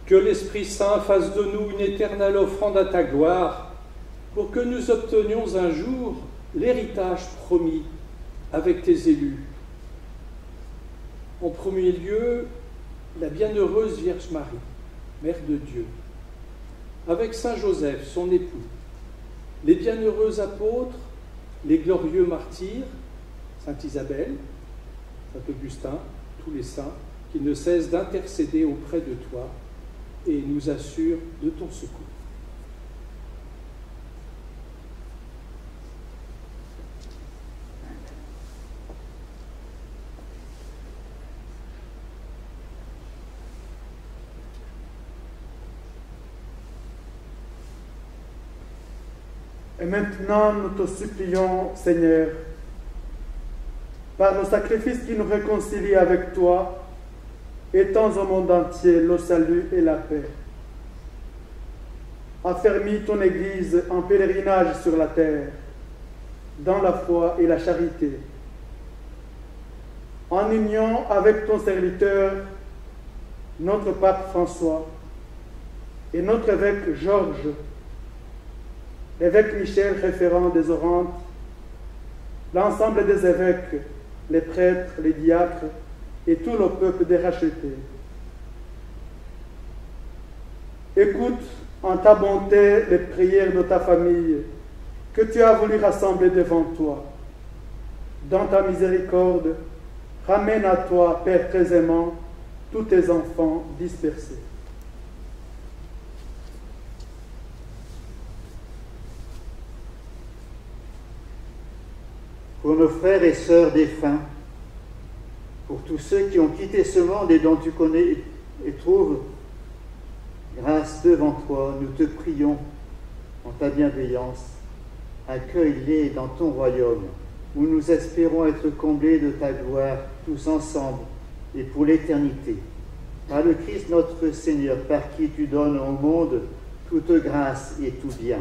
Que l'Esprit Saint fasse de nous une éternelle offrande à ta gloire, pour que nous obtenions un jour l'héritage promis avec tes élus. En premier lieu, la bienheureuse Vierge Marie, Mère de Dieu, avec Saint Joseph, son époux, les bienheureux apôtres, les glorieux martyrs, Sainte Isabelle, Saint Augustin, tous les saints, qui ne cessent d'intercéder auprès de toi et nous assurent de ton secours. Et maintenant, nous te supplions, Seigneur, par le sacrifice qui nous réconcilie avec toi, étends au monde entier le salut et la paix. Affermis ton Église en pèlerinage sur la terre, dans la foi et la charité. En union avec ton serviteur, notre pape François, et notre évêque Georges, l'évêque Michel, référent des Orantes, l'ensemble des évêques, les prêtres, les diacres et tout le peuple des rachetés. Écoute en ta bonté les prières de ta famille que tu as voulu rassembler devant toi. Dans ta miséricorde, ramène à toi, Père très aimant, tous tes enfants dispersés. Pour nos frères et sœurs défunts, pour tous ceux qui ont quitté ce monde et dont tu connais et trouves grâce devant toi, nous te prions en ta bienveillance, accueille-les dans ton royaume, où nous espérons être comblés de ta gloire tous ensemble et pour l'éternité. Par le Christ notre Seigneur, par qui tu donnes au monde toute grâce et tout bien.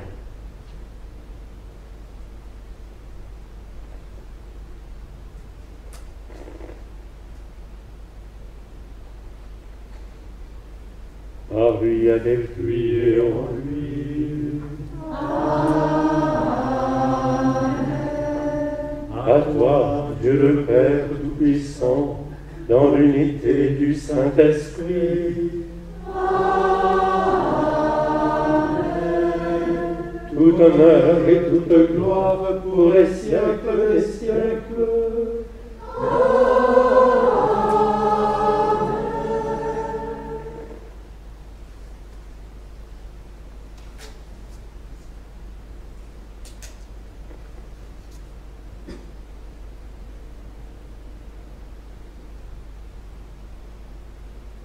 Par lui, avec lui et en lui. À toi, Dieu le Père Tout-Puissant, dans l'unité du Saint-Esprit. tout honneur et toute gloire pour les siècles des siècles.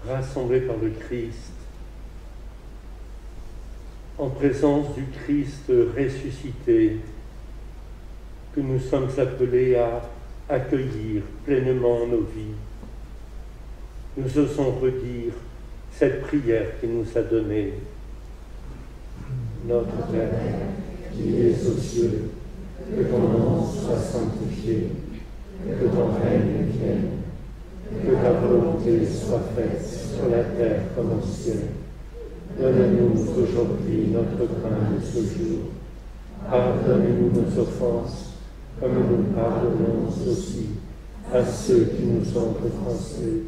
Rassemblés par le Christ, en présence du Christ ressuscité, que nous sommes appelés à accueillir pleinement nos vies, nous osons redire cette prière qu'il nous a donnée. Notre Père, qui es aux cieux, que ton nom soit sanctifié, que ton règne vienne, que ta volonté soit faite sur la terre comme au ciel. Donne-nous aujourd'hui notre pain de ce jour. Pardonne-nous nos offenses, comme nous pardonnons aussi à ceux qui nous ont offensés.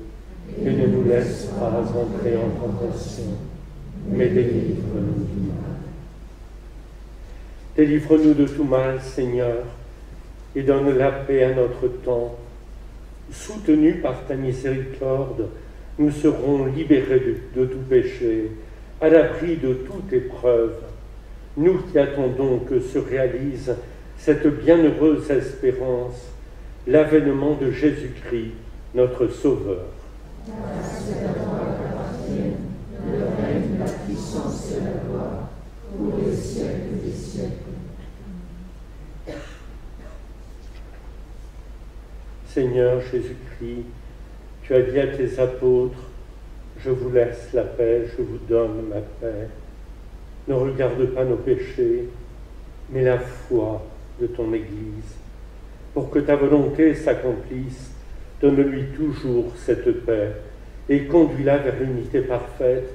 Et ne nous laisse pas entrer en tentation, mais délivre-nous du mal. Délivre-nous de tout mal, Seigneur, et donne la paix à notre temps. Soutenus par ta miséricorde, nous serons libérés de tout péché, à l'abri de toute épreuve. Nous qui attendons que se réalise cette bienheureuse espérance, l'avènement de Jésus-Christ, notre Sauveur. Grâce à toi appartiennent le règne, la puissance et la gloire, pour les siècles des siècles. Seigneur Jésus-Christ, tu as dit à tes apôtres, je vous laisse la paix, je vous donne ma paix. Ne regarde pas nos péchés, mais la foi de ton Église. Pour que ta volonté s'accomplisse, donne-lui toujours cette paix et conduis-la vers l'unité parfaite,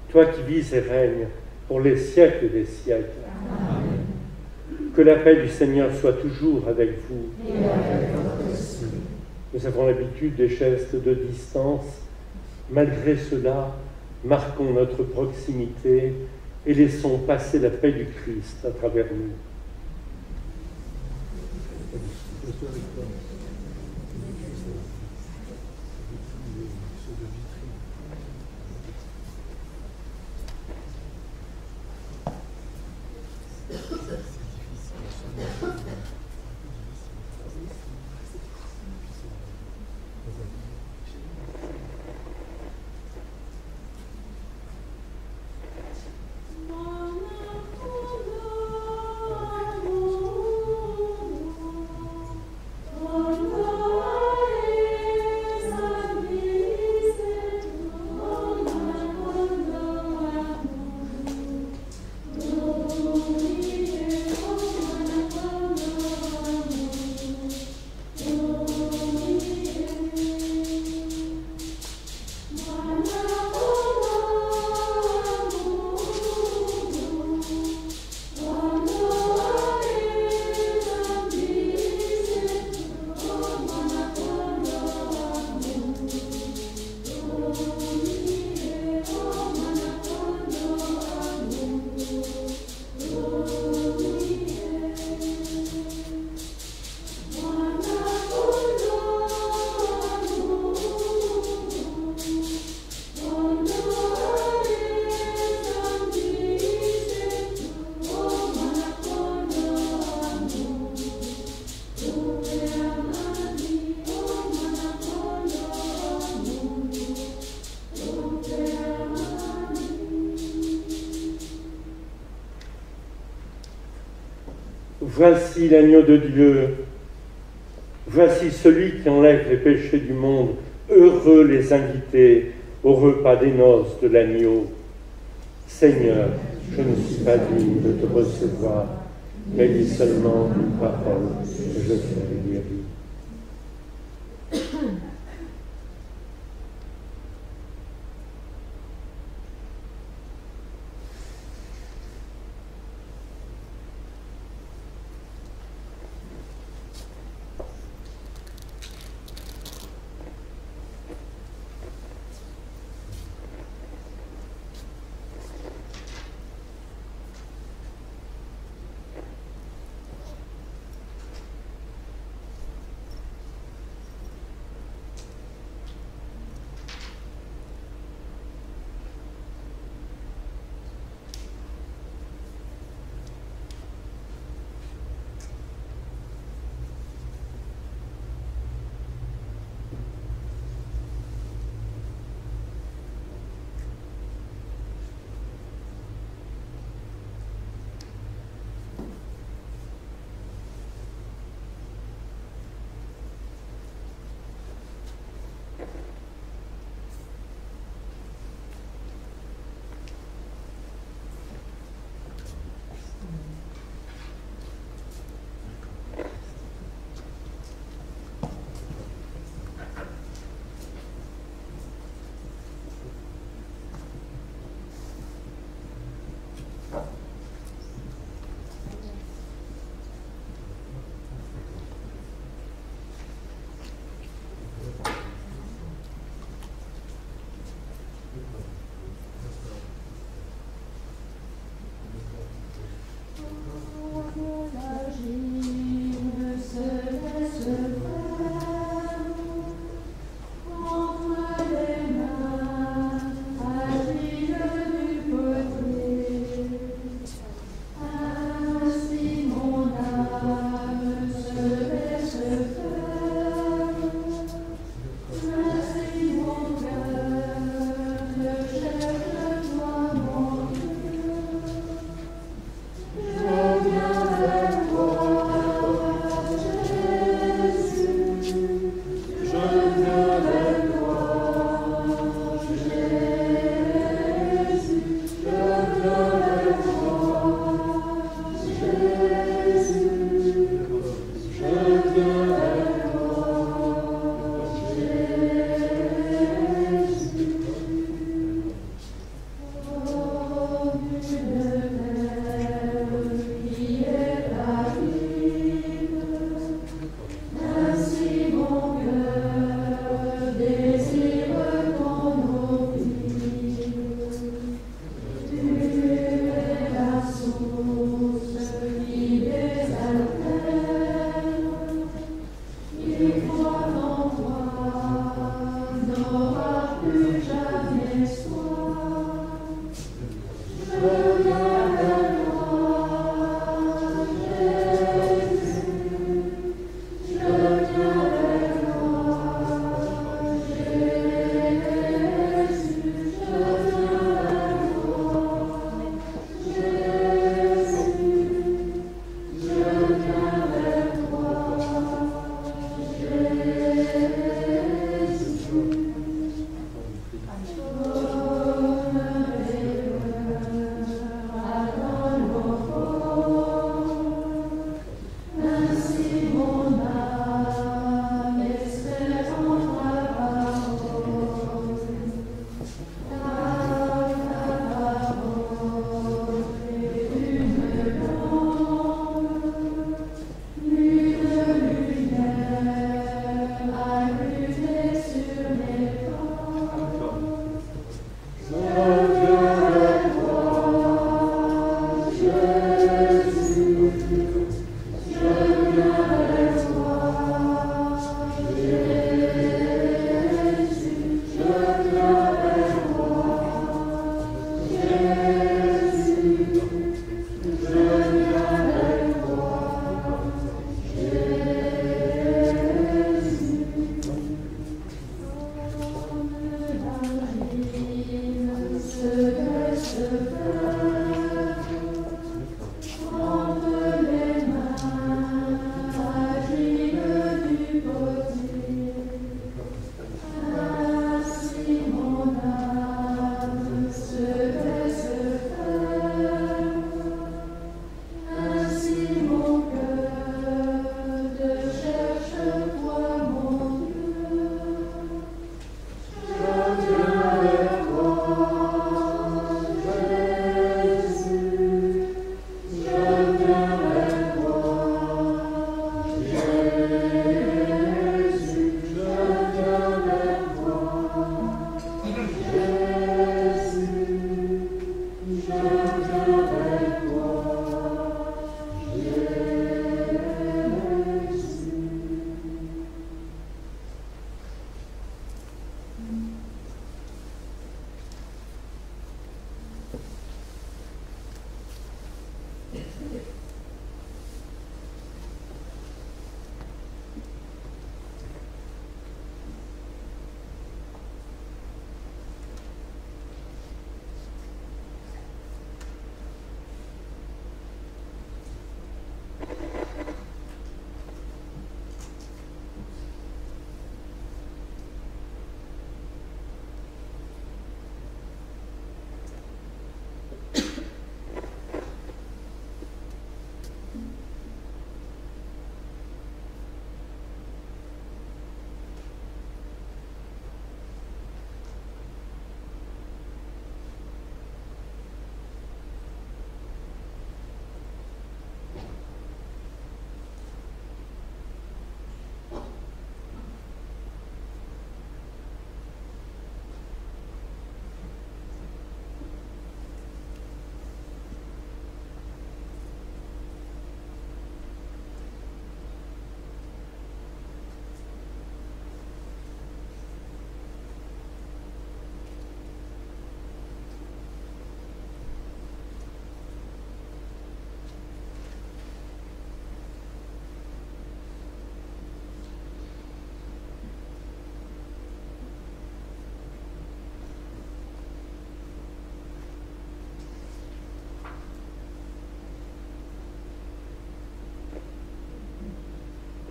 toi qui vis et règnes pour les siècles des siècles. Amen. Que la paix du Seigneur soit toujours avec vous. Et avec votre esprit. Nous avons l'habitude des gestes de distance. Malgré cela, marquons notre proximité et laissons passer la paix du Christ à travers nous. Voici l'agneau de Dieu, voici celui qui enlève les péchés du monde. Heureux les invités au repas des noces de l'agneau. Seigneur, je ne suis pas digne de te recevoir, mais dis seulement une parole et je serai guéri.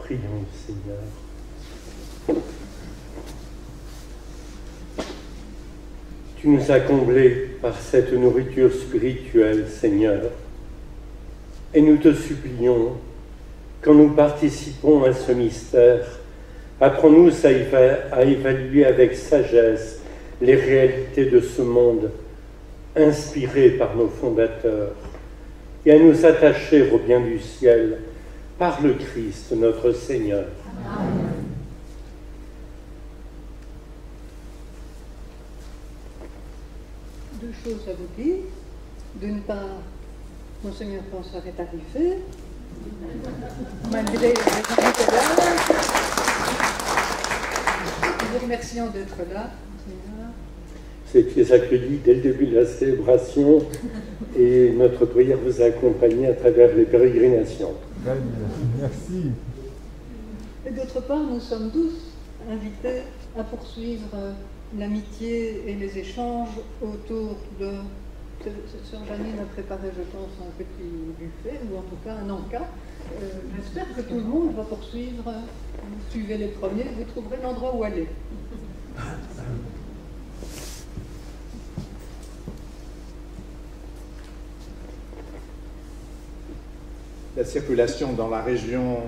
Prions, Seigneur. Tu nous as comblés par cette nourriture spirituelle, Seigneur, et nous te supplions, quand nous participons à ce mystère, apprends-nous à évaluer avec sagesse les réalités de ce monde, inspiré par nos fondateurs, et à nous attacher au bien du ciel, par le Christ, notre Seigneur. Amen. Deux choses à vous dire. D'une part, Monseigneur François est arrivé, malgré les embouteillages. Nous vous remercions d'être là, Monseigneur. Vous étiez accueillis dès le début de la célébration et notre prière vous a accompagné à travers les pérégrinations. Merci. Et d'autre part, nous sommes tous invités à poursuivre l'amitié et les échanges autour de... Sœur Janine a préparé, je pense, un petit buffet, ou en tout cas un encas. J'espère que tout le monde va poursuivre. Vous suivez les premiers, vous trouverez l'endroit où aller. La circulation dans la région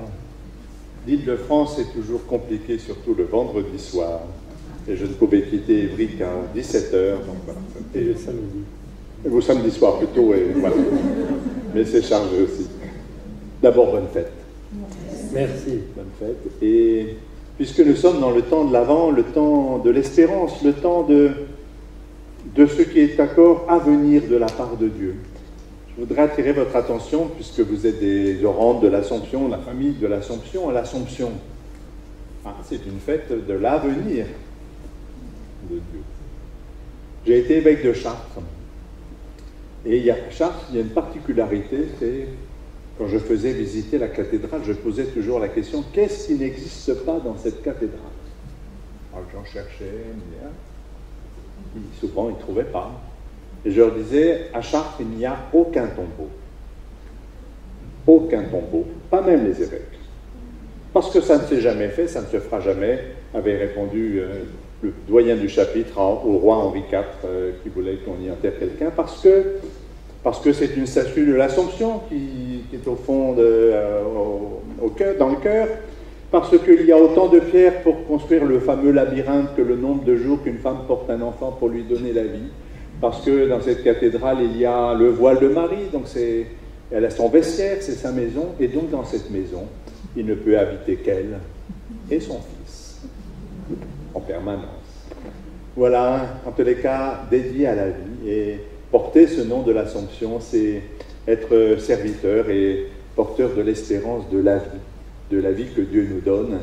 d'Île-de-France est toujours compliquée, surtout le vendredi soir. Et je ne pouvais quitter Évry qu'à 17h. Donc voilà. Et le samedi. Et au samedi soir plutôt, et voilà. Mais c'est chargé aussi. D'abord, bonne fête. Merci. Bonne fête. Et puisque nous sommes dans le temps de l'Avent, le temps de l'espérance, le temps de ce qui est encore à venir de la part de Dieu. je voudrais attirer votre attention, puisque vous êtes des orantes de l'Assomption, la famille de l'Assomption, à l'Assomption. C'est une fête de l'avenir de Dieu. J'ai été évêque de Chartres. Et à Chartres, il y a une particularité, c'est quand je faisais visiter la cathédrale, je posais toujours la question, qu'est-ce qui n'existe pas dans cette cathédrale? Alors j'en cherchais, mais souvent ils ne trouvaient pas. Et je leur disais, à Chartres, il n'y a aucun tombeau. Aucun tombeau, pas même les évêques. Parce que ça ne s'est jamais fait, ça ne se fera jamais, avait répondu le doyen du chapitre au roi Henri IV qui voulait qu'on y enterre quelqu'un, parce que c'est une statue de l'Assomption qui est au fond, dans le cœur, parce qu'il y a autant de pierres pour construire le fameux labyrinthe que le nombre de jours qu'une femme porte un enfant pour lui donner la vie, parce que dans cette cathédrale, il y a le voile de Marie, donc elle a son vestiaire, c'est sa maison, et donc dans cette maison, il ne peut habiter qu'elle et son fils, en permanence. Voilà, en tous les cas, dédié à la vie, et porter ce nom de l'Assomption, c'est être serviteur et porteur de l'espérance de la vie que Dieu nous donne,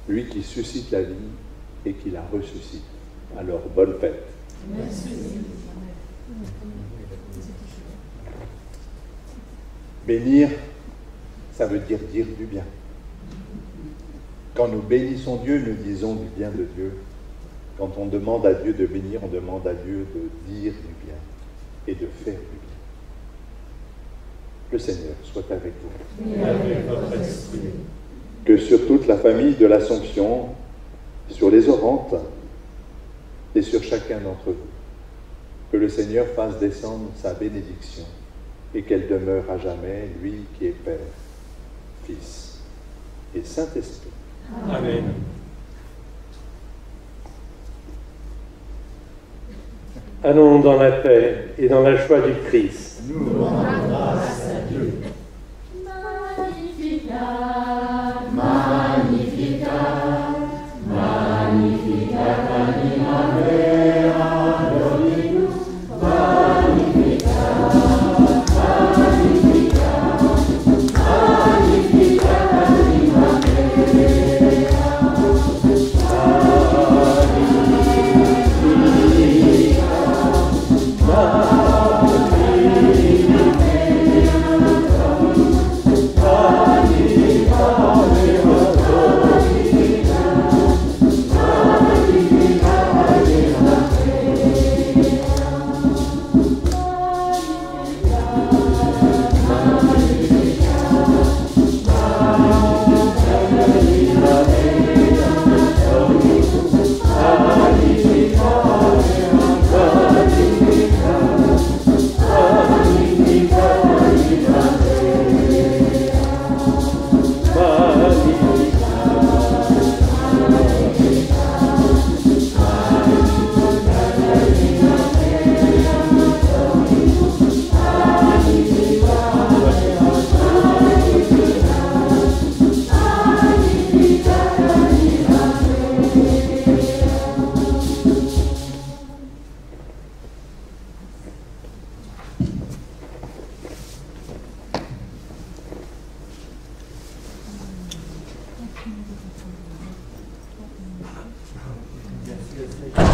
lui qui suscite la vie et qui la ressuscite. Alors, bonne fête. Merci. Bénir, ça veut dire du bien. Quand nous bénissons Dieu, nous disons du bien de Dieu. Quand on demande à Dieu de bénir, on demande à Dieu de dire du bien et de faire du bien. Le Seigneur soit avec vous. Et avec votre esprit. Que sur toute la famille de l'Assomption, sur les Orantes et sur chacun d'entre vous, que le Seigneur fasse descendre sa bénédiction et qu'elle demeure à jamais, lui qui est Père, Fils et Saint-Esprit. Amen. Allons dans la paix et dans la joie du Christ. Nous rendons grâce à Dieu. Magnificat, Magnificat, Magnificat, animare adorinus, Magnificat, Magnificat, Magnificat, Merci.